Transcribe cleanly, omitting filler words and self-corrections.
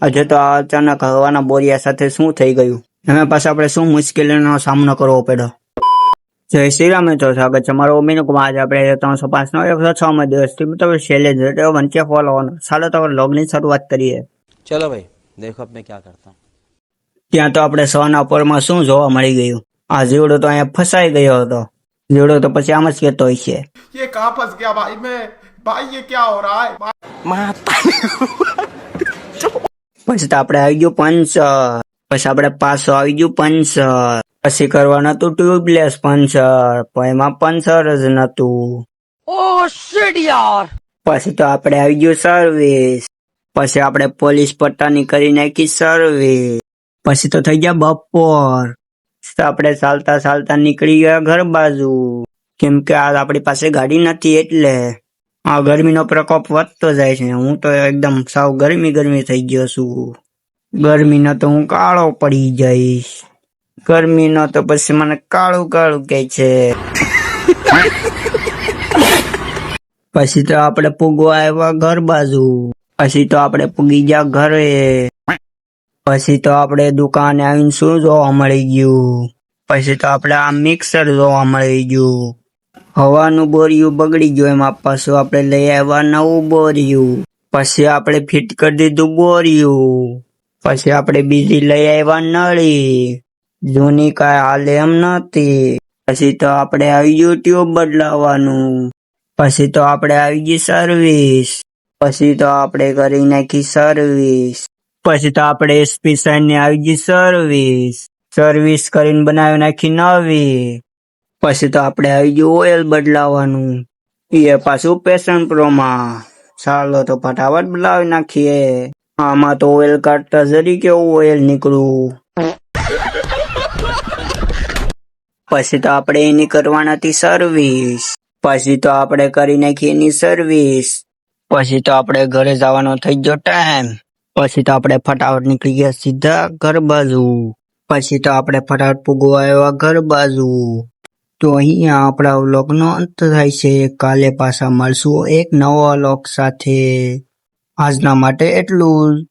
આજે તો આ અચાનક હવાના બોરિયા સાથે શું થઈ ગયું? એમાં પાછા આપણે શું મુશ્કેલીનો સામનો કરવો પડ્યો? જય શ્રી રામ મિત્રો, સ્વાગત છે મારો મીનુકુમાર. આજે આપણે 305 નો 106 દિવસથી મતલબ છેલ્લે જ વંચ્યા ફોલોવાનો. ચાલો તો લોગની શરૂઆત કરીએ. ચલો ભાઈ, દેખો અબ મેં ક્યાં કરતા. ત્યાં તો આપણે સવારના પોરમાં શું જોવા મળી ગયું? આ જીવડો તો અહીંયા ફસાઈ ગયો હતો. જીવડો તો પછી આમ જ કહેતો હોય છે, ये कहाँ फंस गया भाई मैं, भाई ये क्या हो रहा है? પછી તો આપણે આવી ગયું પંચર. પછી આપણે પાછો આવી ગયું પંચર. પછી કરવાનું હતું ટ્યુબલેસ પંચર, પણ એમાં પંચર જ નતું. પછી તો આપણે આવી ગયું સર્વિસ. પછી આપણે પોલીસ પટ્ટાની કરી નાખી સર્વિસ. પછી તો થઈ ગયા બપોર. તો આપણે ચાલતા ચાલતા નીકળી ગયા ઘર બાજુ, કેમ કે આ આપણી પાસે ગાડી નથી એટલે. આ ગરમીનો પ્રકોપ વધતો જાય છે. હું તો એકદમ સાવ ગરમી થઈ ગયો છું. ગરમીનો તો હું કાળો પડી જઈશ. ગરમીનો તો પછી મને કાળું કહે છે. પછી તો આપણે પૂગવા આવ્યા ઘર બાજુ. પછી તો આપણે પૂગી ગયા ઘરે. પછી તો આપણે દુકાને આવીને શું જોવા મળી ગયું? પછી તો આપણે આ મિક્સર જોવા મળી ગયું. હવાનું બોરિયું બગડી ગયું, એમાં પાછું આપણે લઈ આવ્યા નવું બોરિયું. પછી આપણે ફિટ કરી દીધું બોરિયું. પછી આપણે બીજી લઈ આવ્યા નળી. જૂની કાંઈ હાલે એમ નથી. પછી તો આપણે આવી ગયું ટ્યુબ બદલાવાનું. પછી તો આપણે આવી ગઈ સર્વિસ. પછી તો આપણે કરી નાખી સર્વિસ. પછી તો આપણે એસપી સાઈન આવી ગઈ સર્વિસ. સર્વિસ કરીને બનાવી નાખી નવી. પછી તો આપણે આવી ગયું ઓઇલ બદલાવાનું, એ પાછું પેશન પ્રોમાં. ચાલો તો ફટાફટ બદલાવી નાખીએ. આમાં તો ઓઇલ કાઢતા જરી કેવું ઓઇલ નીકળ્યું. પછી તો આપણે એની કરવાની હતી સર્વિસ. પછી તો આપણે કરી નાખી એની સર્વિસ. પછી તો આપણે ઘરે જવાનો થઈ ગયો ટાઈમ. પછી તો આપણે ફટાફટ નીકળી ગયા સીધા ઘર બાજુ. પછી તો આપણે ફટાફટ પૂગવા આવ્યા ઘર બાજુ. તો અહીંયા આપણા વ્લોગનો અંત થાય છે. કાલે પાછા મળશું એક નવા વ્લોગ સાથે. આજના માટે એટલું જ.